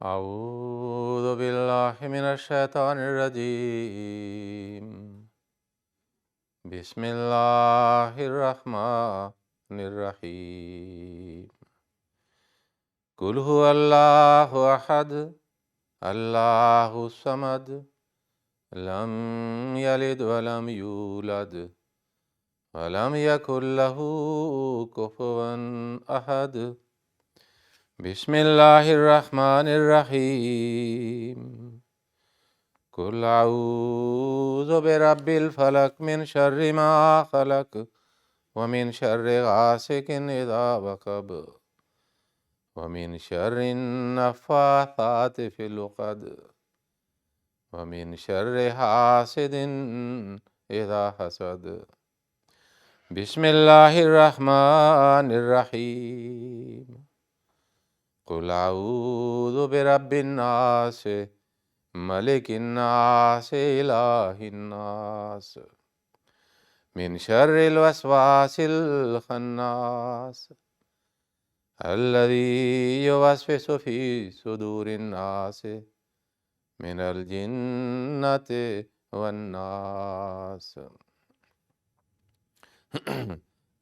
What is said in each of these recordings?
أعوذ بالله من الشيطان الرجيم. بسم الله الرحمن الرحيم. قل هو الله أحد الله الصمد لم يلد ولم يولد ولم يكن له كفوا أحد. بسم الله الرحمن الرحيم. قل أعوذ برب الفلق من شر ما خلق ومن شر غاسق إذا وقب ومن شر النفاثات في العقد ومن شر حاسد إذا حسد. بسم الله الرحمن الرحيم. قل أعوذ برب الناس ملك الناس إله الناس من شر الوسواس الخناس الذي يوسوس في صدور الناس من الجنة والناس.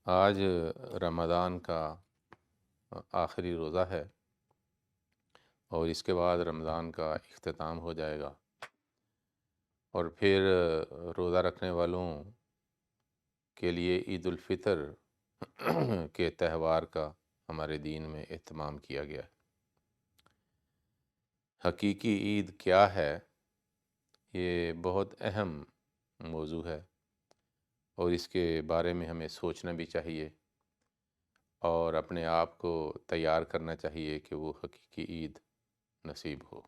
آج رمضان کا آخری روزہ ہے اور اس کے بعد رمضان کا اختتام ہو جائے گا، اور پھر روزہ رکھنے والوں کے لیے عید الفطر کے تہوار کا ہمارے دین میں اہتمام کیا گیا ہے۔ حقیقی عید کیا ہے، یہ بہت اہم موضوع ہے اور اس کے بارے میں ہمیں سوچنا بھی چاہیے اور اپنے آپ کو تیار کرنا چاہیے کہ وہ حقیقی عید نصیب ہو۔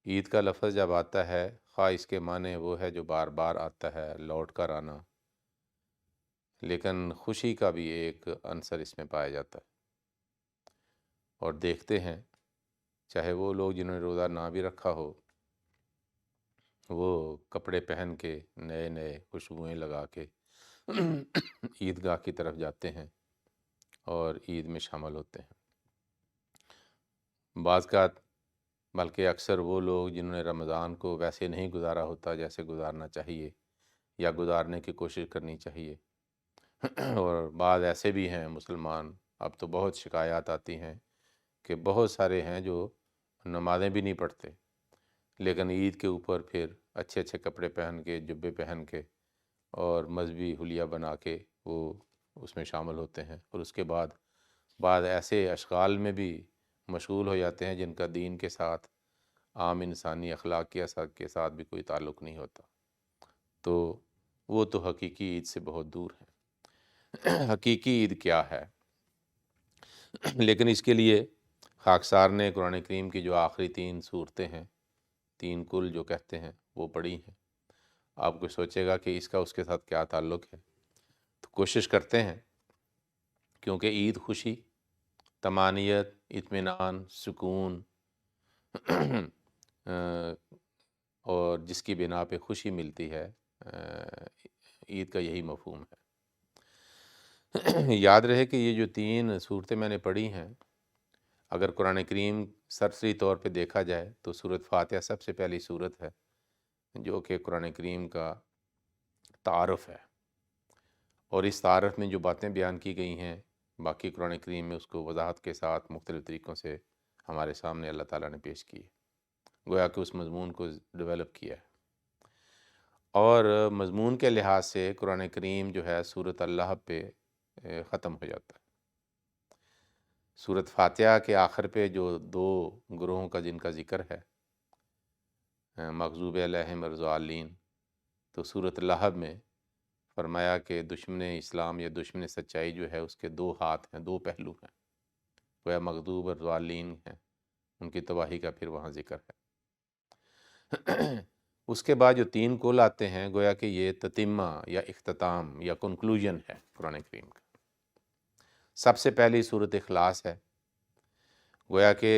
عید کا لفظ جب آتا ہے، خواہ اس کے معنی وہ ہے جو بار بار آتا ہے، لوٹ کر آنا، لیکن خوشی کا بھی ایک عنصر اس میں پایا جاتا ہے۔ اور دیکھتے ہیں چاہے وہ لوگ جنہوں نے روزہ نہ بھی رکھا ہو، وہ کپڑے پہن کے نئے نئے خوشبوئیں لگا کے عیدگاہ کی طرف جاتے ہیں اور عید میں شامل ہوتے ہیں۔ بعض کا بلکہ اکثر وہ لوگ جنہوں نے رمضان کو ویسے نہیں گزارا ہوتا جیسے گزارنا چاہیے یا گزارنے کی کوشش کرنی چاہیے، اور بعض ایسے بھی ہیں مسلمان، اب تو بہت شکایات آتی ہیں کہ بہت سارے ہیں جو نمازیں بھی نہیں پڑھتے، لیکن عید کے اوپر پھر اچھے اچھے کپڑے پہن کے، جبے پہن کے اور مذہبی حلیہ بنا کے وہ اس میں شامل ہوتے ہیں، اور اس کے بعد بعض ایسے اشغال میں بھی مشغول ہو جاتے ہیں جن کا دین کے ساتھ، عام انسانی اخلاقیات کے ساتھ بھی کوئی تعلق نہیں ہوتا، تو وہ تو حقیقی عید سے بہت دور ہیں۔ حقیقی عید کیا ہے؟ لیکن اس کے لیے خاکسار نے قرآن کریم کی جو آخری 3 صورتیں ہیں، 3 کل جو کہتے ہیں، وہ پڑھی ہیں۔ آپ کو سوچے گا کہ اس کا اس کے ساتھ کیا تعلق ہے، تو کوشش کرتے ہیں، کیونکہ عید خوشی، طمانینت، اطمینان، سکون اور جس کی بنا پہ خوشی ملتی ہے، عید کا یہی مفہوم ہے۔ یاد رہے کہ یہ جو 3 صورتیں میں نے پڑھی ہیں، اگر قرآن کریم سرسری طور پہ دیکھا جائے تو سورۃ فاتحہ سب سے پہلی صورت ہے جو کہ قرآن کریم کا تعارف ہے، اور اس تعارف میں جو باتیں بیان کی گئی ہیں، باقی قرآن کریم میں اس کو وضاحت کے ساتھ مختلف طریقوں سے ہمارے سامنے اللہ تعالیٰ نے پیش کی ہے، گویا کہ اس مضمون کو ڈیولپ کیا ہے۔ اور مضمون کے لحاظ سے قرآن کریم جو ہے سورۃ اللہ پہ ختم ہو جاتا ہے۔ سورۃ فاتحہ کے آخر پہ جو 2 گروہوں کا جن کا ذکر ہے، مغضوب علیہم الضالین، تو سورۃ اللہب میں فرمایا کہ دشمن اسلام یا دشمن سچائی جو ہے اس کے 2 ہاتھ ہیں، 2 پہلو ہیں، گویا مغضوب اور ضالین ہیں، ان کی تباہی کا پھر وہاں ذکر ہے۔ اس کے بعد جو 3 کل آتے ہیں، گویا کہ یہ تتمہ یا اختتام یا کنکلوژن ہے قرآن کریم کا۔ سب سے پہلی سورۃ اخلاص ہے، گویا کہ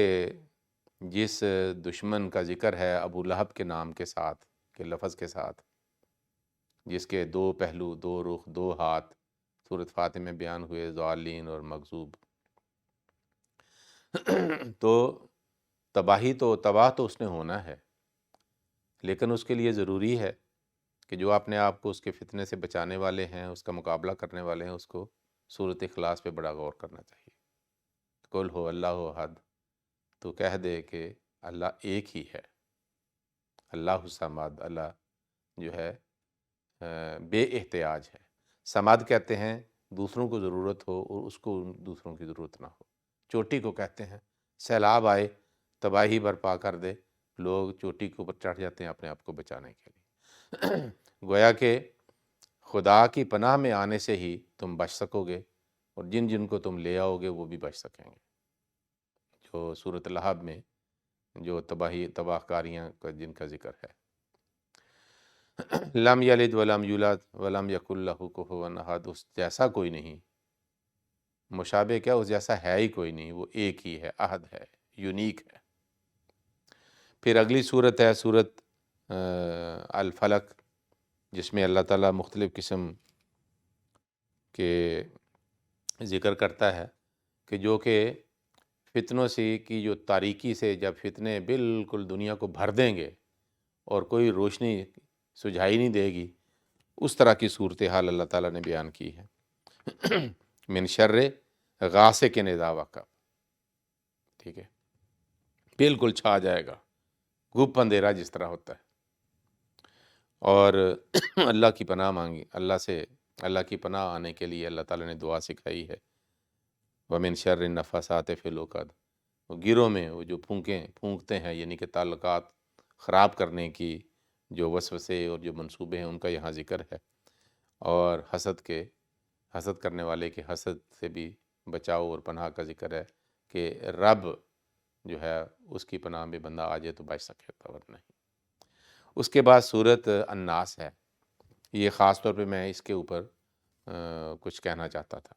جس دشمن کا ذکر ہے ابو لہب کے نام کے ساتھ، کے لفظ کے ساتھ، جس کے 2 پہلو، 2 رخ، 2 ہاتھ سورۃ فاتحہ میں بیان ہوئے، ضالین اور مغضوب، تو تباہ تو اس نے ہونا ہے، لیکن اس کے لیے ضروری ہے کہ جو اپنے آپ کو اس کے فتنے سے بچانے والے ہیں، اس کا مقابلہ کرنے والے ہیں، اس کو سورۃ اخلاص پہ بڑا غور کرنا چاہیے۔ قل ہو اللہ احد، تو کہہ دے کہ اللہ ایک ہی ہے، اللہ الصمد، اللہ جو ہے بے احتیاج ہے۔ صمد کہتے ہیں دوسروں کو ضرورت ہو اور اس کو دوسروں کی ضرورت نہ ہو۔ چوٹی کو کہتے ہیں سیلاب آئے، تباہی برپا کر دے، لوگ چوٹی کے اوپر چڑھ جاتے ہیں اپنے آپ کو بچانے کے لیے۔ گویا کہ خدا کی پناہ میں آنے سے ہی تم بچ سکو گے، اور جن جن کو تم لے آؤ گے وہ بھی بچ سکیں گے۔ جو سورۃ لہب میں جو تباہ کاریاں کا جن کا ذکر ہے، لم یلد ولم یولد ولم یکن لہ کفوا احد، اس جیسا کوئی نہیں، مشابہ کیا، اس جیسا ہے ہی کوئی نہیں، وہ ایک ہی ہے، احد ہے، یونیک ہے۔ پھر اگلی صورت ہے صورت الفلق، جس میں اللہ تعالیٰ مختلف قسم کے ذکر کرتا ہے کہ جو کہ فتنوں سے کی جو تاریکی سے جب فتنے بالکل دنیا کو بھر دیں گے اور کوئی روشنی سجھائی نہیں دے گی، اس طرح کی صورتحال اللہ تعالیٰ نے بیان کی ہے۔ من شر غاسق اذا وقب، ٹھیک ہے، بالکل چھا جائے گا، گپ اندھیرا جس طرح ہوتا ہے، اور اللہ کی پناہ مانگی، اللہ کی پناہ آنے کے لیے اللہ تعالیٰ نے دعا سکھائی ہے۔ وَمِن شَرِّ النَّفَّاثَاتِ فِی الْعُقَدِ، وہ گیروں میں وہ جو پھونکتے ہیں، یعنی کہ تعلقات خراب کرنے کی جو وسوسے اور جو منصوبے ہیں، ان کا یہاں ذکر ہے، اور حسد کرنے والے کے حسد سے بھی بچاؤ اور پناہ کا ذکر ہے کہ رب جو ہے اس کی پناہ میں بندہ آ جائے تو بچ سکے گا، ورنہ نہیں۔ اس کے بعد صورت الناس ہے، یہ خاص طور پہ میں اس کے اوپر کچھ کہنا چاہتا تھا۔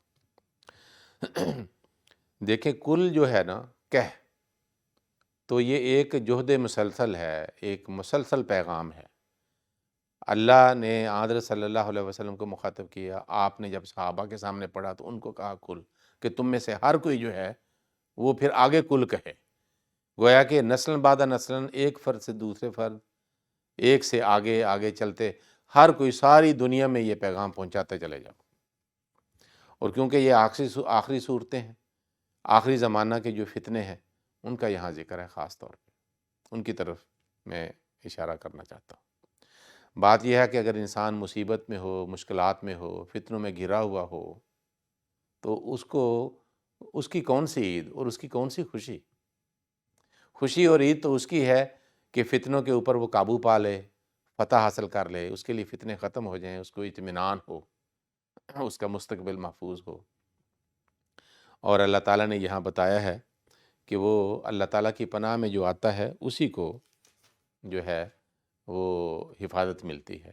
دیکھیں کل جو ہے نا کہہ، تو یہ ایک جہد مسلسل ہے، ایک مسلسل پیغام ہے۔ اللہ نے حضرت صلی اللہ علیہ وسلم کو مخاطب کیا، آپ نے جب صحابہ کے سامنے پڑھا تو ان کو کہا کل، کہ تم میں سے ہر کوئی جو ہے وہ پھر آگے کل کہے۔ گویا کہ نسل بعد نسل، ایک فرد سے دوسرے فرد، ایک سے آگے آگے چلتے، ہر کوئی ساری دنیا میں یہ پیغام پہنچاتے چلے جاؤ۔ اور کیونکہ یہ آخری صورتیں ہیں، آخری زمانہ کے جو فتنے ہیں، ان کا یہاں ذکر ہے، خاص طور پہ ان کی طرف میں اشارہ کرنا چاہتا ہوں۔ بات یہ ہے کہ اگر انسان مصیبت میں ہو، مشکلات میں ہو، فتنوں میں گھرا ہوا ہو، تو اس کی کون سی عید اور اس کی کون سی خوشی اور عید تو اس کی ہے کہ فتنوں کے اوپر وہ قابو پا لے، فتح حاصل کر لے، اس کے لیے فتنے ختم ہو جائیں، اس کو اطمینان ہو، اس کا مستقبل محفوظ ہو۔ اور اللہ تعالیٰ نے یہاں بتایا ہے کہ وہ اللہ تعالیٰ کی پناہ میں جو آتا ہے اسی کو جو ہے وہ حفاظت ملتی ہے،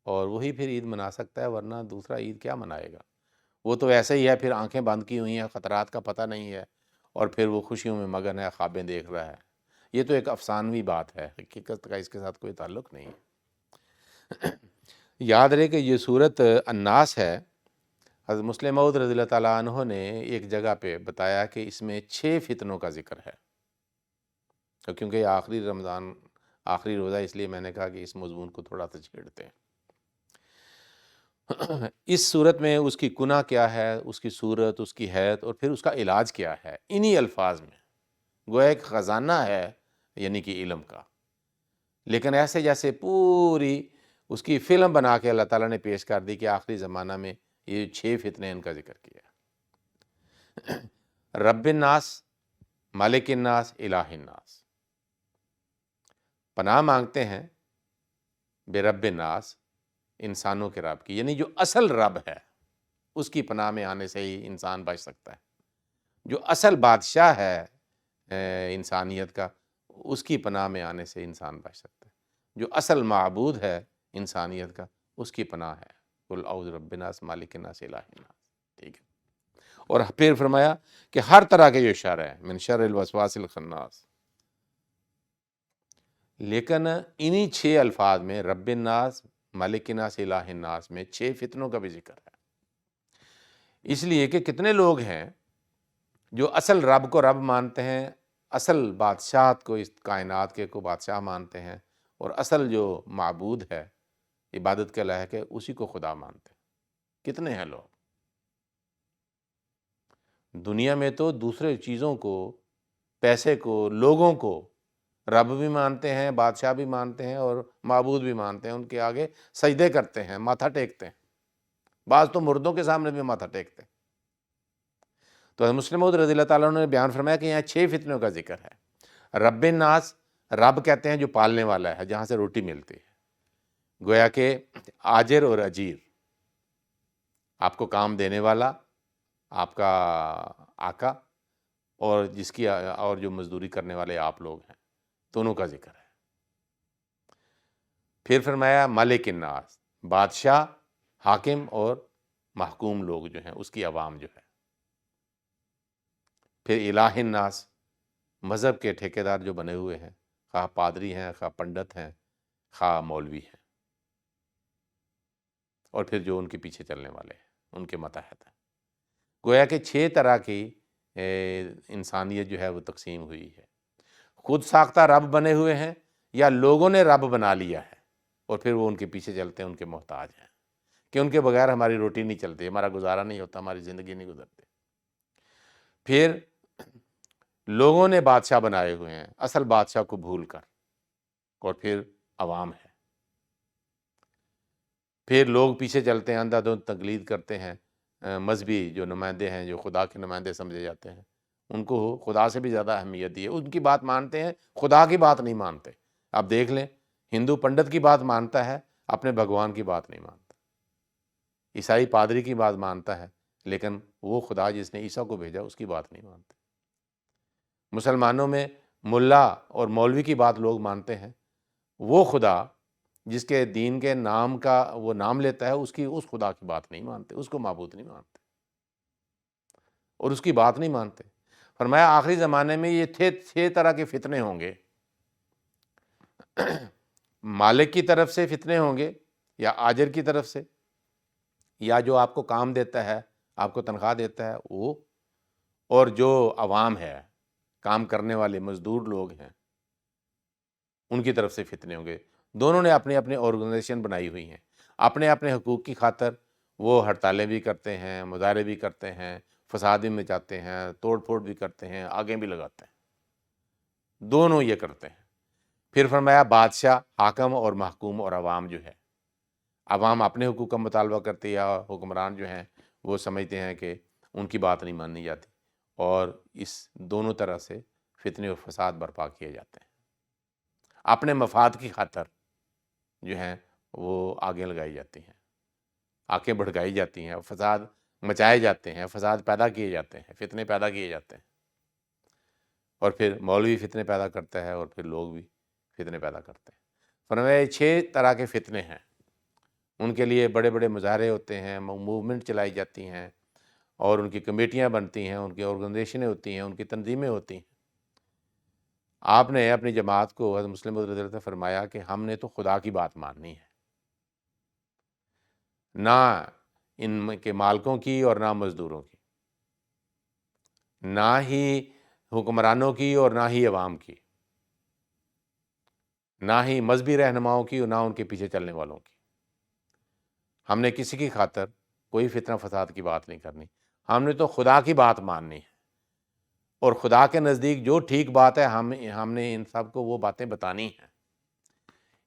اور وہی پھر عید منا سکتا ہے، ورنہ دوسرا عید کیا منائے گا؟ وہ تو ایسے ہی ہے، پھر آنکھیں بند کی ہوئی ہیں، خطرات کا پتہ نہیں ہے، اور پھر وہ خوشیوں میں مگن ہے، خوابیں دیکھ رہا ہے۔ یہ تو ایک افسانوی بات ہے، حقیقت کا اس کے ساتھ کوئی تعلق نہیں ہے۔ یاد رہے کہ یہ صورت الناس ہے، حضرت مسلم موعود رضی اللہ تعالیٰ عنہ نے ایک جگہ پہ بتایا کہ اس میں 6 فتنوں کا ذکر ہے، کیونکہ یہ آخری روزہ، اس لیے میں نے کہا کہ اس مضمون کو تھوڑا سا چھیڑتے ہیں۔ اس صورت میں اس کی کنہ کیا ہے، اس کی صورت، اس کی حیت، اور پھر اس کا علاج کیا ہے، انہی الفاظ میں گویا ایک خزانہ ہے، یعنی کہ علم کا، لیکن ایسے جیسے پوری اس کی فلم بنا کے اللہ تعالیٰ نے پیش کر دی کہ آخری زمانہ میں یہ 6 فتنے ان کا ذکر کیا۔ رب الناس، مالک الناس، الہ الناس، پناہ مانگتے ہیں بے رب الناس، انسانوں کے رب کی، یعنی جو اصل رب ہے اس کی پناہ میں آنے سے ہی انسان بچ سکتا ہے۔ جو اصل بادشاہ ہے انسانیت کا، اس کی پناہ میں آنے سے انسان بچ سکتا ہے۔ جو اصل معبود ہے انسانیت کا، اس کی پناہ ہے قل اعوذ برب الناس مالک الناس الہ الناس، ٹھیک ہے۔ اور پھر فرمایا کہ ہر طرح کے جو شر ہے، من شر الوسواس الخناس، لیکن انہی 6 الفاظ میں رب الناس، مالک الناس، الہ الناس میں 6 فتنوں کا بھی ذکر ہے۔ اس لیے کہ کتنے لوگ ہیں جو اصل رب کو رب مانتے ہیں، اصل بادشاہت کو، اس کائنات کے کو بادشاہ مانتے ہیں، اور اصل جو معبود ہے، عبادت کے لائق ہے، اسی کو خدا مانتے ہیں۔ کتنے ہیں لوگ دنیا میں تو دوسرے چیزوں کو، پیسے کو، لوگوں کو رب بھی مانتے ہیں، بادشاہ بھی مانتے ہیں، اور معبود بھی مانتے ہیں، ان کے آگے سجدے کرتے ہیں، ماتھا ٹیکتے ہیں، بعض تو مردوں کے سامنے بھی ماتھا ٹیکتے ہیں۔ تو حضرت مسلم موعود رضی اللہ تعالیٰ عنہ نے بیان فرمایا کہ یہاں 6 فتنوں کا ذکر ہے۔ رب الناس، رب کہتے ہیں جو پالنے والا ہے، جہاں سے روٹی ملتی ہے، گویا کہ آجر اور اجیر، آپ کو کام دینے والا، آپ کا آقا، اور جس کی اور جو مزدوری کرنے والے آپ لوگ ہیں، دونوں کا ذکر ہے۔ پھر فرمایا مالک الناس، بادشاہ، حاکم اور محکوم لوگ جو ہیں، اس کی عوام جو ہے۔ پھر الہ الناس، مذہب کے ٹھیکیدار جو بنے ہوئے ہیں، خواہ پادری ہیں، خواہ پنڈت ہیں، خواہ مولوی ہیں، اور پھر جو ان کے پیچھے چلنے والے ہیں، ان کے ماتحت ہیں۔ گویا کہ 6 طرح کی انسانیت جو ہے وہ تقسیم ہوئی ہے۔ خود ساختہ رب بنے ہوئے ہیں، یا لوگوں نے رب بنا لیا ہے، اور پھر وہ ان کے پیچھے چلتے ہیں، ان کے محتاج ہیں، کہ ان کے بغیر ہماری روٹی نہیں چلتی، ہمارا گزارا نہیں ہوتا، ہماری زندگی نہیں گزرتی۔ پھر لوگوں نے بادشاہ بنائے ہوئے ہیں، اصل بادشاہ کو بھول کر، اور پھر عوام ہے۔ پھر لوگ پیچھے چلتے ہیں، اندھا دھند تقلید کرتے ہیں، مذہبی جو نمائندے ہیں، جو خدا کے نمائندے سمجھے جاتے ہیں، ان کو خدا سے بھی زیادہ اہمیت دی ہے، ان کی بات مانتے ہیں، خدا کی بات نہیں مانتے۔ آپ دیکھ لیں، ہندو پنڈت کی بات مانتا ہے، اپنے بھگوان کی بات نہیں مانتا۔ عیسائی پادری کی بات مانتا ہے، لیکن وہ خدا جس نے عیسیٰ کو بھیجا اس کی بات نہیں مانتے۔ مسلمانوں میں ملا اور مولوی کی بات لوگ مانتے ہیں، وہ خدا جس کے دین کے نام کا وہ نام لیتا ہے، اس خدا کی بات نہیں مانتے، اس کو معبود نہیں مانتے، اور اس کی بات نہیں مانتے۔ فرمایا آخری زمانے میں یہ 6 طرح کے فتنے ہوں گے۔ مالک کی طرف سے فتنے ہوں گے، یا آجر کی طرف سے، یا جو آپ کو کام دیتا ہے، آپ کو تنخواہ دیتا ہے وہ، اور جو عوام ہے، کام کرنے والے مزدور لوگ ہیں، ان کی طرف سے فتنے ہوں گے۔ دونوں نے اپنی اپنی آرگنائزیشن بنائی ہوئی ہیں، اپنے اپنے حقوق کی خاطر وہ ہڑتالیں بھی کرتے ہیں، مظاہرے بھی کرتے ہیں، فساد بھی مچاتے ہیں، توڑ پھوڑ بھی کرتے ہیں، آگیں بھی لگاتے ہیں، دونوں یہ کرتے ہیں۔ پھر فرمایا بادشاہ، حاکم اور محکوم اور عوام جو ہے، عوام اپنے حقوق کا مطالبہ کرتی ہے، یا حکمران جو ہیں وہ سمجھتے ہیں کہ ان کی بات نہیں مانی جاتی، اور اس دونوں طرح سے فتنے و فساد برپا کیے جاتے ہیں، اپنے مفاد کی خاطر جو ہیں وہ آگیں لگائی جاتی ہیں، آنکھیں بھڑکائی جاتی ہیں، فساد مچائے جاتے ہیں، فساد پیدا کیے جاتے ہیں، فتنے پیدا کیے جاتے ہیں، اور پھر مولوی فتنے پیدا کرتا ہے، اور پھر لوگ بھی فتنے پیدا کرتے ہیں۔ فرمایا 6 طرح کے فتنے ہیں، ان کے لیے بڑے بڑے مظاہرے ہوتے ہیں، موومنٹ چلائی جاتی ہیں، اور ان کی کمیٹیاں بنتی ہیں، ان کی آرگنائزیشنیں ہوتی ہیں، ان کی تنظیمیں ہوتی ہیں۔ آپ نے اپنی جماعت کو، حضرت مسلم موعود رضی اللہ عنہ نے فرمایا کہ ہم نے تو خدا کی بات ماننی ہے، نہ ان کے مالکوں کی اور نہ مزدوروں کی، نہ ہی حکمرانوں کی اور نہ ہی عوام کی، نہ ہی مذہبی رہنماؤں کی اور نہ ان کے پیچھے چلنے والوں کی۔ ہم نے کسی کی خاطر کوئی فتنہ فساد کی بات نہیں کرنی، ہم نے تو خدا کی بات ماننی ہے، اور خدا کے نزدیک جو ٹھیک بات ہے ہم نے ان سب کو وہ باتیں بتانی ہیں۔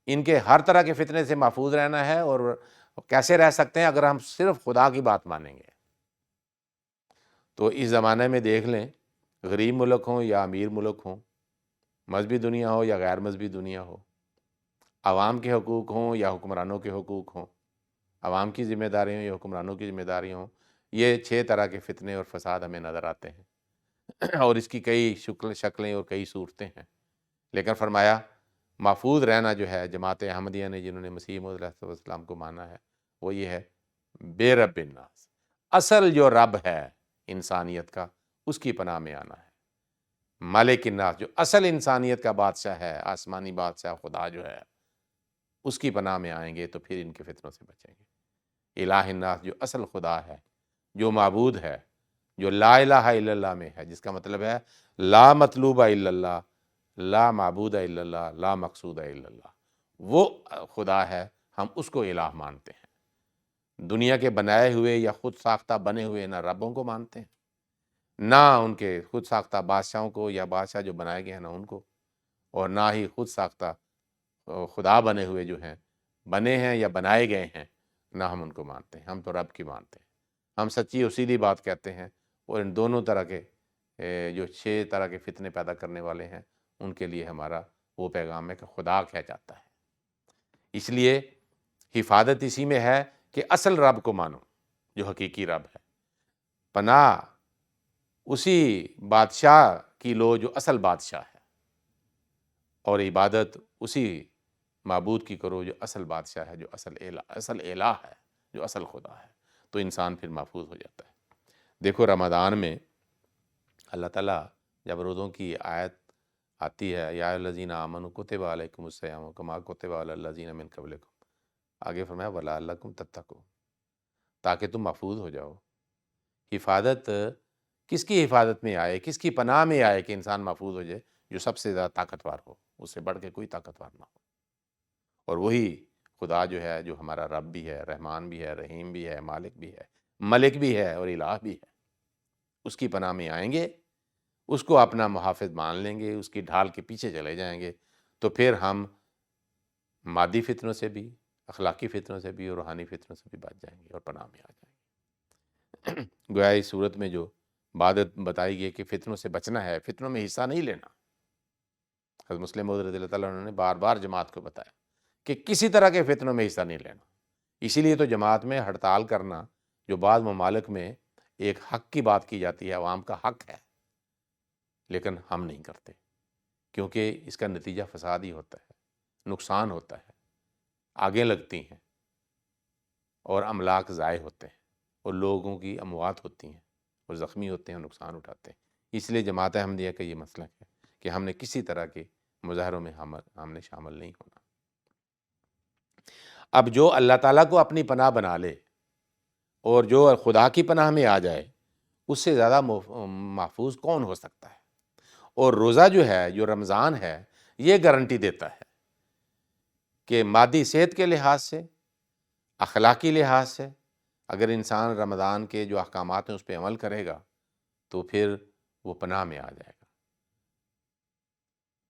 ان کے ہر طرح کے فتنے سے محفوظ رہنا ہے، اور کیسے رہ سکتے ہیں اگر ہم صرف خدا کی بات مانیں گے۔ تو اس زمانے میں دیکھ لیں، غریب ملک ہوں یا امیر ملک ہوں، مذہبی دنیا ہو یا غیر مذہبی دنیا ہو، عوام کے حقوق ہوں یا حکمرانوں کے حقوق ہوں، عوام کی ذمہ داری ہوں یا حکمرانوں کی ذمہ داری ہوں، یہ 6 طرح کے فتنے اور فساد ہمیں نظر آتے ہیں، اور اس کی کئی شکلیں اور کئی صورتیں ہیں۔ لیکن فرمایا محفوظ رہنا جو ہے، جماعت احمدیہ نے جنہوں نے مسیح موعود علیہ السلام کو مانا ہے، وہ یہ ہے بے رب الناس، اصل جو رب ہے انسانیت کا، اس کی پناہ میں آنا ہے۔ مالک الناس، جو اصل انسانیت کا بادشاہ ہے، آسمانی بادشاہ خدا جو ہے، اس کی پناہ میں آئیں گے تو پھر ان کے فتنوں سے بچیں گے۔ الہ الناس، جو اصل خدا ہے، جو معبود ہے، جو لا الہ الا اللہ میں ہے، جس کا مطلب ہے لا مطلوب الا اللہ، لا معبود الا اللہ، لا مقصود الا اللہ، وہ خدا ہے، ہم اس کو الہ مانتے ہیں۔ دنیا کے بنائے ہوئے یا خود ساختہ بنے ہوئے نہ ربوں کو مانتے ہیں، نہ ان کے خود ساختہ بادشاہوں کو یا بادشاہ جو بنائے گئے ہیں نہ ان کو، اور نہ ہی خود ساختہ خدا بنے ہوئے جو ہیں، بنے ہیں یا بنائے گئے ہیں، نہ ہم ان کو مانتے ہیں، ہم تو رب کی مانتے ہیں۔ ہم سچی اور سیدھی بات کہتے ہیں، اور ان دونوں طرح کے جو 6 طرح کے فتنے پیدا کرنے والے ہیں ان کے لیے ہمارا وہ پیغام ہے کہ خدا کیا چاہتا ہے۔ اس لیے حفاظت اسی میں ہے کہ اصل رب کو مانو جو حقیقی رب ہے، پناہ اسی بادشاہ کی لو جو اصل بادشاہ ہے، اور عبادت اسی معبود کی کرو جو اصل بادشاہ ہے، جو اصل الہ ہے، جو اصل خدا ہے، تو انسان پھر محفوظ ہو جاتا ہے۔ دیکھو رمضان میں اللہ تعالیٰ جب روزوں کی آیت آتی ہے، یا الذین آمنوا کتب علیکم الصیام کما کتب علی الذین من قبلکم، آگے فرمایا ولعلکم تتقون، تاکہ تم محفوظ ہو جاؤ۔ حفاظت کس کی حفاظت میں آئے، کس کی پناہ میں آئے کہ انسان محفوظ ہو جائے؟ جو سب سے زیادہ طاقتور ہو، اس سے بڑھ کے کوئی طاقتور نہ ہو، اور وہی خدا جو ہے، جو ہمارا رب بھی ہے، رحمان بھی ہے، رحیم بھی ہے، مالک بھی ہے، ملک بھی ہے اور الہ بھی ہے۔ اس کی پناہ میں آئیں گے، اس کو اپنا محافظ مان لیں گے، اس کی ڈھال کے پیچھے چلے جائیں گے، تو پھر ہم مادی فتنوں سے بھی، اخلاقی فتنوں سے بھی اور روحانی فتنوں سے بھی بچ جائیں گے اور پناہ میں آ جائیں گے۔ گویا اس صورت میں جو بات بتائی گئی کہ فتنوں سے بچنا ہے، فتنوں میں حصہ نہیں لینا۔ حضرت مسلم موعود رضی اللہ تعالیٰ عنہ نے بار بار جماعت کو بتایا کہ کسی طرح کے فتنوں میں حصہ نہیں لینا۔ اسی لیے تو جماعت میں ہڑتال کرنا، جو بعض ممالک میں ایک حق کی بات کی جاتی ہے، عوام کا حق ہے، لیکن ہم نہیں کرتے، کیونکہ اس کا نتیجہ فساد ہی ہوتا ہے، نقصان ہوتا ہے، آگیں لگتی ہیں اور املاک ضائع ہوتے ہیں اور لوگوں کی اموات ہوتی ہیں اور زخمی ہوتے ہیں اور نقصان اٹھاتے ہیں۔ اس لیے جماعت احمدیہ کا یہ مسلک ہے کہ ہم نے کسی طرح کے مظاہروں میں ہم نے شامل نہیں ہونا۔ اب جو اللہ تعالیٰ کو اپنی پناہ بنا لے اور جو خدا کی پناہ میں آ جائے، اس سے زیادہ محفوظ کون ہو سکتا ہے؟ اور روزہ جو ہے، جو رمضان ہے، یہ گارنٹی دیتا ہے کہ مادی صحت کے لحاظ سے، اخلاقی لحاظ سے، اگر انسان رمضان کے جو احکامات ہیں اس پہ عمل کرے گا تو پھر وہ پناہ میں آ جائے گا،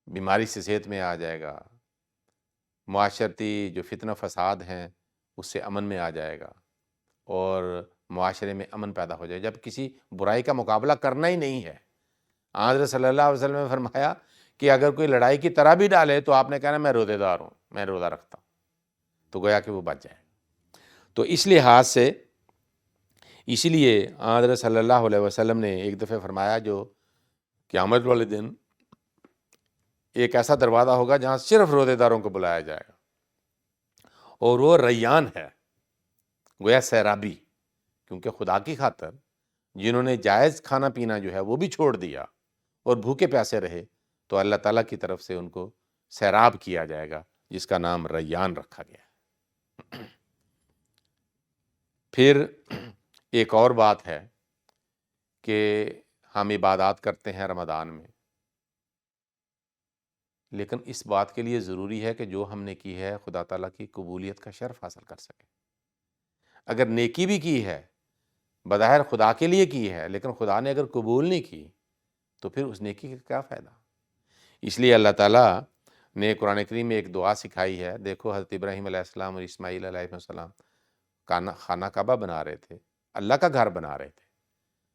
بیماری سے صحت میں آ جائے گا، معاشرتی جو فتنہ فساد ہیں اس سے امن میں آ جائے گا، اور معاشرے میں امن پیدا ہو جائے۔ جب کسی برائی کا مقابلہ کرنا ہی نہیں ہے، حضرت صلی اللہ علیہ وسلم نے فرمایا کہ اگر کوئی لڑائی کی طرح بھی ڈالے تو آپ نے کہنا میں روزے دار ہوں، میں روزہ رکھتا ہوں، تو گویا کہ وہ بچ جائے۔ تو اس لحاظ سے، اسی لیے حضرت صلی اللہ علیہ وسلم نے ایک دفعہ فرمایا جو قیامت والے دن ایک ایسا دروازہ ہوگا جہاں صرف روزے داروں کو بلایا جائے گا، اور وہ ریان ہے، گویا سیرابی، کیونکہ خدا کی خاطر جنہوں نے جائز کھانا پینا جو ہے وہ بھی چھوڑ دیا اور بھوکے پیاسے رہے، تو اللہ تعالیٰ کی طرف سے ان کو سیراب کیا جائے گا، جس کا نام ریان رکھا گیا ہے۔ پھر ایک اور بات ہے کہ ہم عبادات کرتے ہیں رمضان میں، لیکن اس بات کے لیے ضروری ہے کہ جو ہم نے کی ہے خدا تعالیٰ کی قبولیت کا شرف حاصل کر سکے۔ اگر نیکی بھی کی ہے، بظاہر خدا کے لیے کی ہے، لیکن خدا نے اگر قبول نہیں کی تو پھر اس نیکی کا کیا فائدہ؟ اس لیے اللہ تعالیٰ نے قرآن کریم میں ایک دعا سکھائی ہے۔ دیکھو حضرت ابراہیم علیہ السلام اور اسماعیل علیہ السلام خانہ کعبہ بنا رہے تھے، اللہ کا گھر بنا رہے تھے،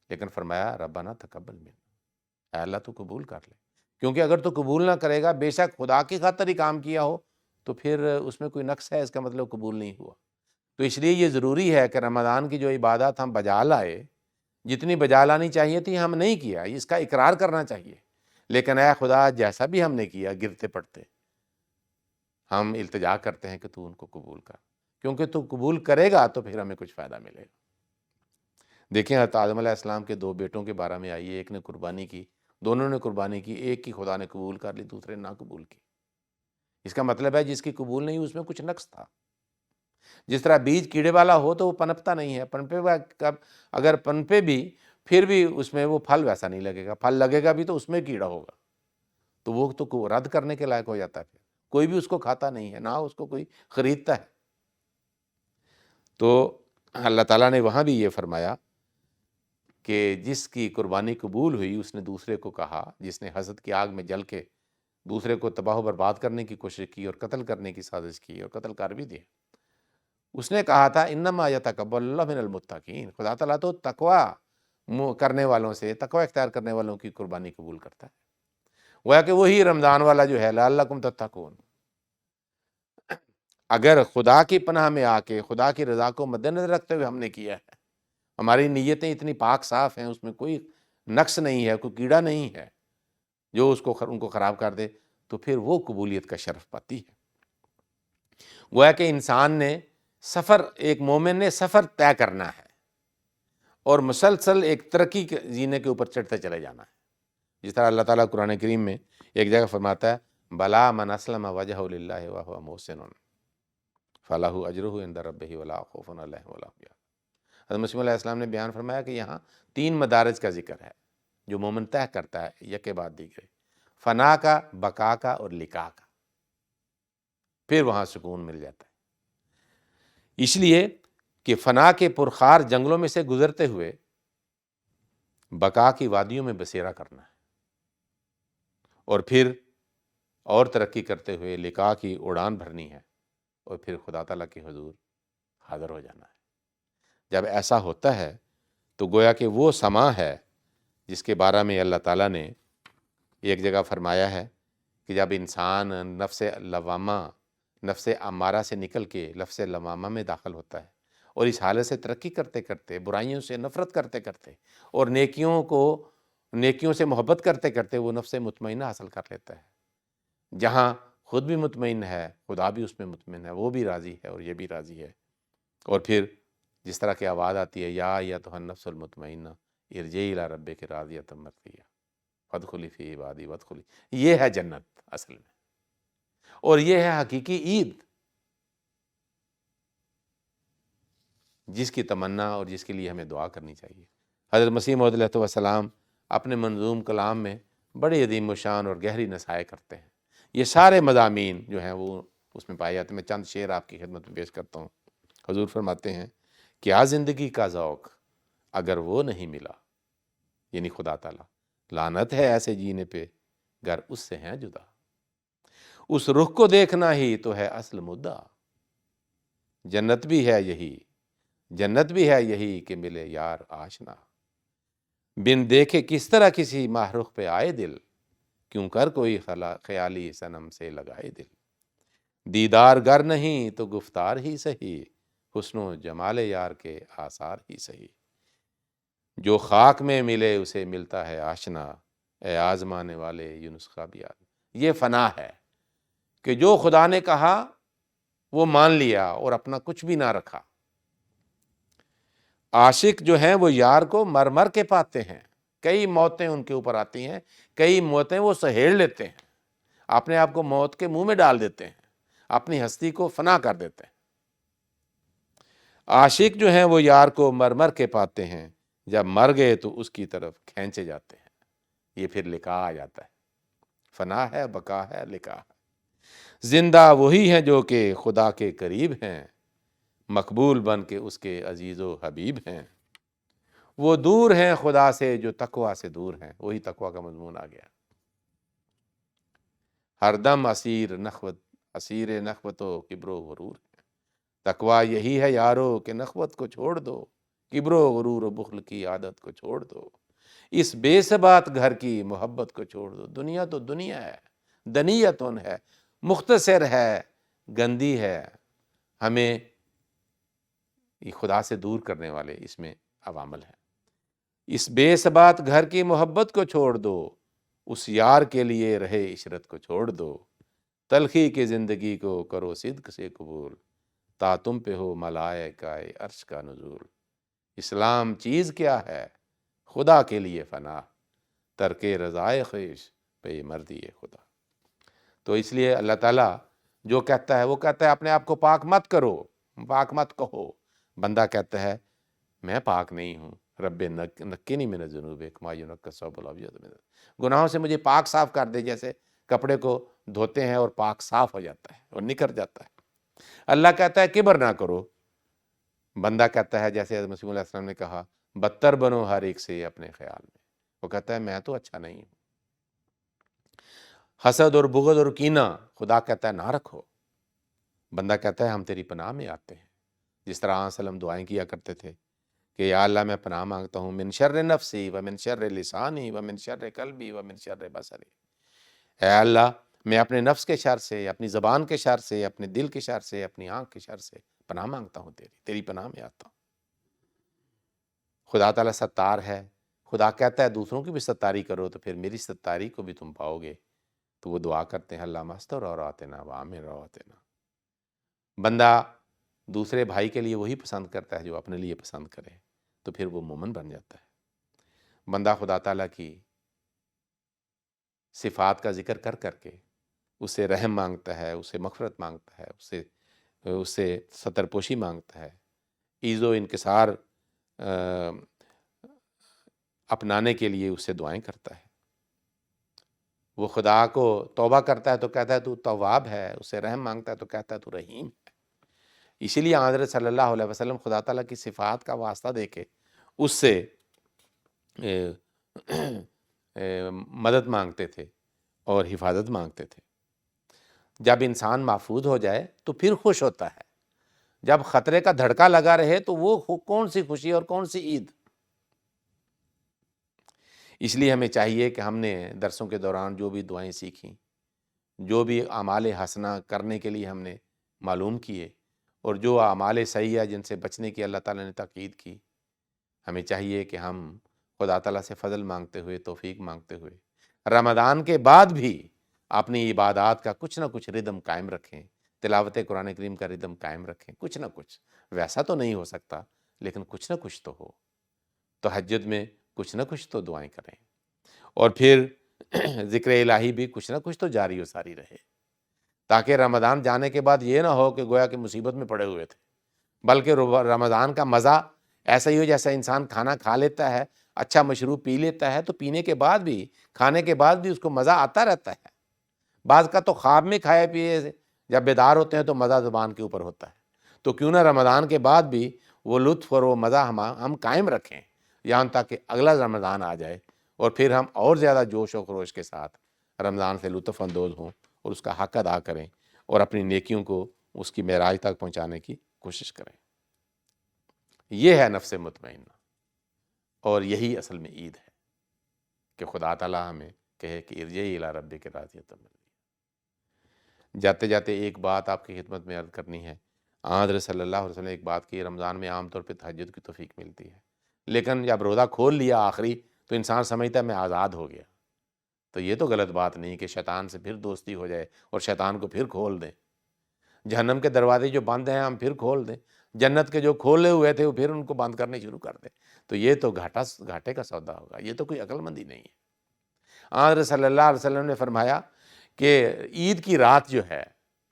لیکن فرمایا ربنا تقبل منا، اے اللہ تو قبول کر لے، کیونکہ اگر تو قبول نہ کرے گا، بے شک خدا کی خاطر ہی کام کیا ہو تو پھر اس میں کوئی نقص ہے، اس کا مطلب قبول نہیں ہوا۔ تو اس لیے یہ ضروری ہے کہ رمضان کی جو عبادات ہم بجا لائے، جتنی بجا لانی چاہیے تھی ہم نہیں کیا، اس کا اقرار کرنا چاہیے، لیکن اے خدا جیسا بھی ہم نے کیا گرتے پڑتے ہم التجا کرتے ہیں کہ تو ان کو قبول کر، کیونکہ تو قبول کرے گا تو پھر ہمیں کچھ فائدہ ملے گا۔ دیکھیں حضرت آدم علیہ السلام کے 2 بیٹوں کے بارے میں آئیے، ایک نے قربانی کی، دونوں نے قربانی کی، ایک کی خدا نے قبول کر لی، دوسرے نے نہ قبول کی۔ اس کا مطلب ہے جس کی قبول نہیں اس میں کچھ نقص تھا۔ جس طرح بیج کیڑے والا ہو تو وہ پنپتا نہیں ہے، پنپے اگر پنپے بھی پھر بھی اس میں وہ پھل ویسا نہیں لگے گا، پھل لگے گا بھی تو اس میں کیڑا ہوگا، تو وہ تو رد کرنے کے لائق ہو جاتا ہے، پھر کوئی بھی اس کو کھاتا نہیں ہے، نہ اس کو کوئی خریدتا ہے۔ تو اللہ تعالیٰ نے وہاں بھی یہ فرمایا کہ جس کی قربانی قبول ہوئی اس نے دوسرے کو کہا، جس نے حسد کی آگ میں جل کے دوسرے کو تباہ و برباد کرنے کی کوشش کی اور قتل کرنے کی سازش کی اور قتل کر بھی دیا، اس نے کہا تھا انما یتقبل اللہ من المتقین، خدا تعالیٰ تو تقوی کرنے والوں سے، تقوی اختیار کرنے والوں کی قربانی قبول کرتا ہے۔ گویا کہ وہی رمضان والا جو ہے لعلکم تتقون، اگر خدا کی پناہ میں آ کے خدا کی رضا کو مد نظر رکھتے ہوئے ہم نے کیا ہے، ہماری نیتیں اتنی پاک صاف ہیں، اس میں کوئی نقص نہیں ہے، کوئی کیڑا نہیں ہے جو ان کو خراب کر دے، تو پھر وہ قبولیت کا شرف پاتی ہے۔ گویا کہ انسان نے ایک مومن نے سفر طے کرنا ہے اور مسلسل ایک ترقی جینے کے اوپر چڑھتے چلے جانا ہے، جس طرح اللہ تعالیٰ قرآن کریم میں ایک جگہ فرماتا ہے بلا من اسلم وجہہ للہ وہو محسن فلہ اجرہ عند ربہ ولا خوف علیہم ولا هم يحزنون۔ حضرت مسیح علیہ السلام نے بیان فرمایا کہ یہاں 3 مدارج کا ذکر ہے جو مومن طے کرتا ہے یکے بعد دیگرے، فنا کا، بقا کا اور لقاء کا، پھر وہاں سکون مل جاتا ہے۔ اس لیے کہ فنا کے پرخار جنگلوں میں سے گزرتے ہوئے بقا کی وادیوں میں بسیرا کرنا ہے، اور پھر اور ترقی کرتے ہوئے لقاء کی اڑان بھرنی ہے، اور پھر خدا تعالیٰ کے حضور حاضر ہو جانا ہے۔ جب ایسا ہوتا ہے تو گویا کہ وہ سما ہے جس کے بارے میں اللہ تعالیٰ نے ایک جگہ فرمایا ہے کہ جب انسان نفس لوامہ، نفس امارہ سے نکل کے نفس لوامہ میں داخل ہوتا ہے اور اس حالت سے ترقی کرتے کرتے، برائیوں سے نفرت کرتے کرتے اور نیکیوں سے محبت کرتے کرتے وہ نفس مطمئنہ حاصل کر لیتا ہے، جہاں خود بھی مطمئن ہے، خدا بھی اس میں مطمئن ہے، وہ بھی راضی ہے اور یہ بھی راضی ہے، اور پھر جس طرح کی آواز آتی ہے یا ایتھا النفس المطمئنہ ارجعی الی ربک راضیۃ مرضیہ فادخلی فی عبادی وادخلی، یہ ہے جنت اصل میں، اور یہ ہے حقیقی عید جس کی تمنا اور جس کے لیے ہمیں دعا کرنی چاہیے۔ حضرت مسیح موعود علیہ السلام اپنے منظوم کلام میں بڑے عظیم الشان اور گہری نصائح کرتے ہیں، یہ سارے مضامین جو ہیں وہ اس میں پائے جاتے ہیں۔ میں چند شعر آپ کی خدمت میں پیش کرتا ہوں۔ حضور فرماتے ہیں کیا زندگی کا ذوق اگر وہ نہیں ملا، یعنی خدا تعالیٰ، لعنت ہے ایسے جینے پہ گر اس سے ہیں جدا، اس رخ کو دیکھنا ہی تو ہے اصل مدعا، جنت بھی ہے یہی کہ ملے یار آشنا، بن دیکھے کس طرح کسی ماہ رخ پہ آئے دل، کیوں کر کوئی خیالی صنم سے لگائے دل، دیدار گر نہیں تو گفتار ہی سہی، حسن و جمال یار کے آثار ہی سہی، جو خاک میں ملے اسے ملتا ہے آشنا، اے آزمانے والے یہ نسخہ بھی یاد۔ یہ فنا ہے کہ جو خدا نے کہا وہ مان لیا اور اپنا کچھ بھی نہ رکھا۔ عاشق جو ہیں وہ یار کو مر مر کے پاتے ہیں، کئی موتیں ان کے اوپر آتی ہیں، کئی موتیں وہ سہیڑ لیتے ہیں، اپنے آپ کو موت کے منہ میں ڈال دیتے ہیں، اپنی ہستی کو فنا کر دیتے ہیں۔ عاشق جو ہیں وہ یار کو مر مر کے پاتے ہیں، جب مر گئے تو اس کی طرف کھینچے جاتے ہیں، یہ پھر لقاء آ جاتا ہے۔ فنا ہے، بقا ہے، لقاء ہے۔ زندہ وہی ہیں جو کہ خدا کے قریب ہیں، مقبول بن کے اس کے عزیز و حبیب ہیں، وہ دور ہیں خدا سے جو تقوی سے دور ہیں۔ وہی تقوی کا مضمون آ گیا۔ ہر دم اسیر نخوت و کبر و غرور ہے، تقوی یہی ہے یارو کہ نخوت کو چھوڑ دو، کبر و غرور و بخل کی عادت کو چھوڑ دو، اس بے ثبات گھر کی محبت کو چھوڑ دو۔ دنیا تو دنیا ہے، دنیتن ہے، مختصر ہے، گندی ہے، ہمیں خدا سے دور کرنے والے اس میں عوامل ہیں۔ اس بے ثبات گھر کی محبت کو چھوڑ دو، اس یار کے لیے رہے عشرت کو چھوڑ دو، تلخی کی زندگی کو کرو صدق سے قبول، تا تم پہ ہو ملائکہ عرش کا نزول۔ اسلام چیز کیا ہے، خدا کے لیے فنا، ترک رضائے خویش پہ مردی خدا۔ تو اس لیے اللہ تعالیٰ جو کہتا ہے وہ کہتا ہے اپنے آپ کو پاک مت کرو، پاک مت کہو۔ بندہ کہتا ہے میں پاک نہیں ہوں، رب نقنی من الذنوب کما ینقی الثوب الابیض من گناہوں سے مجھے پاک صاف کر دے، جیسے کپڑے کو دھوتے ہیں اور پاک صاف ہو جاتا ہے اور نکھر جاتا ہے۔ اللہ کہتا ہے کبر نہ کرو، بندہ کہتا ہے جیسے حضرت مسیح علیہ السلام نے کہا بدتر بنو ہر ایک سے اپنے خیال میں، وہ کہتا ہے میں تو اچھا نہیں ہوں۔ حسد اور بغض اور کینہ خدا کہتا ہے نہ رکھو، بندہ کہتا ہے ہم تیری پناہ میں آتے ہیں، جس طرح آن سلم دعائیں کیا کرتے تھے کہ یا اللہ میں پناہ مانگتا ہوں من شر نفسی و من شر لسانی و من شر قلبی و من شر بصری، اے اللہ میں اپنے نفس کے شر سے، اپنی زبان کے شر سے، اپنے دل کے شر سے، اپنی آنکھ کے شر سے پناہ مانگتا ہوں، تیری پناہ میں آتا ہوں۔ خدا تعالیٰ ستار ہے، خدا کہتا ہے دوسروں کی بھی ستاری کرو تو پھر میری ستاری کو بھی تم پاؤ گے۔ تو وہ دعا کرتے ہیں اللہ مستر اور آتنا وامن رواتنا۔ بندہ دوسرے بھائی کے لیے وہی پسند کرتا ہے جو اپنے لیے پسند کرے، تو پھر وہ مومن بن جاتا ہے۔ بندہ خدا تعالیٰ کی صفات کا ذکر کر کر کے اس سے رحم مانگتا ہے، اس سے مغفرت مانگتا ہے، اس سے ستر پوشی مانگتا ہے، ایذ و انکسار اپنانے کے لیے اس سے دعائیں کرتا ہے۔ وہ خدا کو توبہ کرتا ہے تو کہتا ہے تو تواب ہے، اس سے رحم مانگتا ہے تو کہتا ہے تو رحیم ہے۔ اسی لیے حضرت صلی اللہ علیہ وسلم خدا تعالیٰ کی صفات کا واسطہ دے کے اس سے مدد مانگتے تھے اور حفاظت مانگتے تھے۔ جب انسان محفوظ ہو جائے تو پھر خوش ہوتا ہے، جب خطرے کا دھڑکا لگا رہے تو وہ کون سی خوشی اور کون سی عید۔ اس لیے ہمیں چاہیے کہ ہم نے درسوں کے دوران جو بھی دعائیں سیکھیں، جو بھی اعمال حسنہ کرنے کے لیے ہم نے معلوم کیے، اور جو اعمال سیئہ جن سے بچنے کی اللہ تعالیٰ نے تاکید کی، ہمیں چاہیے کہ ہم خدا تعالیٰ سے فضل مانگتے ہوئے، توفیق مانگتے ہوئے رمضان کے بعد بھی اپنی عبادات کا کچھ نہ کچھ ردم قائم رکھیں، تلاوت قرآن کریم کا ردم قائم رکھیں، کچھ نہ کچھ، ویسا تو نہیں ہو سکتا لیکن کچھ نہ کچھ تو ہو۔ تہجد میں کچھ نہ کچھ تو دعائیں کریں، اور پھر ذکر الہی بھی کچھ نہ کچھ تو جاری و ساری رہے، تاکہ رمضان جانے کے بعد یہ نہ ہو کہ گویا کہ مصیبت میں پڑے ہوئے تھے، بلکہ رمضان کا مزہ ایسا ہی ہو جیسا انسان کھانا کھا لیتا ہے، اچھا مشروب پی لیتا ہے، تو پینے کے بعد بھی، کھانے کے بعد بھی اس کو مزہ آتا رہتا ہے۔ بعض کا تو خواب میں کھائے پیے جب بیدار ہوتے ہیں تو مزہ زبان کے اوپر ہوتا ہے، تو کیوں نہ رمضان کے بعد بھی وہ لطف اور وہ مزہ ہم قائم رکھیں، یہاں تک کہ اگلا رمضان آ جائے اور پھر ہم اور زیادہ جوش و خروش کے ساتھ رمضان سے لطف اندوز ہوں اور اس کا حق ادا کریں اور اپنی نیکیوں کو اس کی معراج تک پہنچانے کی کوشش کریں۔ یہ ہے نفس مطمئنہ، اور یہی اصل میں عید ہے کہ خدا تعالیٰ ہمیں کہے کہ ارجعی الی ربک راضیۃ مرضیہ۔ جاتے جاتے ایک بات آپ کی خدمت میں عرض کرنی ہے۔ حضرت صلی اللہ علیہ وسلم نے ایک بات کی، رمضان میں عام طور پہ تہجد کی توفیق ملتی ہے، لیکن جب روزہ کھول لیا آخری تو انسان سمجھتا ہے میں آزاد ہو گیا۔ تو یہ تو غلط بات نہیں کہ شیطان سے پھر دوستی ہو جائے اور شیطان کو پھر کھول دیں۔ جہنم کے دروازے جو بند ہیں ہم پھر کھول دیں، جنت کے جو کھولے ہوئے تھے وہ پھر ان کو بند کرنے شروع کر دیں، تو یہ تو گھاٹے کا سودا ہوگا، یہ تو کوئی عقل مندی نہیں ہے۔ حضرت صلی اللہ علیہ وسلم نے فرمایا کہ عید کی رات جو ہے،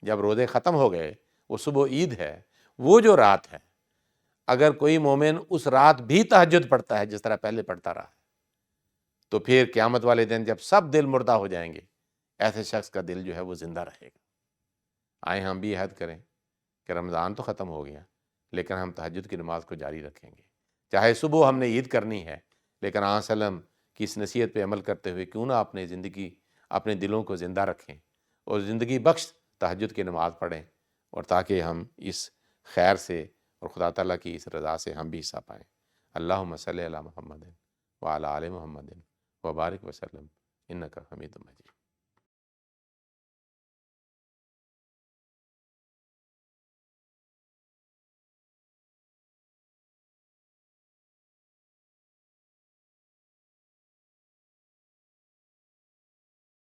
جب روزے ختم ہو گئے، وہ صبح عید ہے، وہ جو رات ہے، اگر کوئی مومن اس رات بھی تہجد پڑھتا ہے جس طرح پہلے پڑھتا رہا ہے، تو پھر قیامت والے دن جب سب دل مردہ ہو جائیں گے، ایسے شخص کا دل جو ہے وہ زندہ رہے گا۔ آئیں ہم بھی عہد کریں کہ رمضان تو ختم ہو گیا لیکن ہم تہجد کی نماز کو جاری رکھیں گے، چاہے صبح ہم نے عید کرنی ہے، لیکن آن سلم کی اس نصیحت پہ عمل کرتے ہوئے کیوں نہ اپنے دلوں کو زندہ رکھیں اور زندگی بخش تہجد کی نماز پڑھیں، اور تاکہ ہم اس خیر سے اور خدا تعالیٰ کی اس رضا سے ہم بھی حصہ پائیں۔ اللہم صلی علی محمد وعلی آل محمد وبارک وسلم انک حمید مجید۔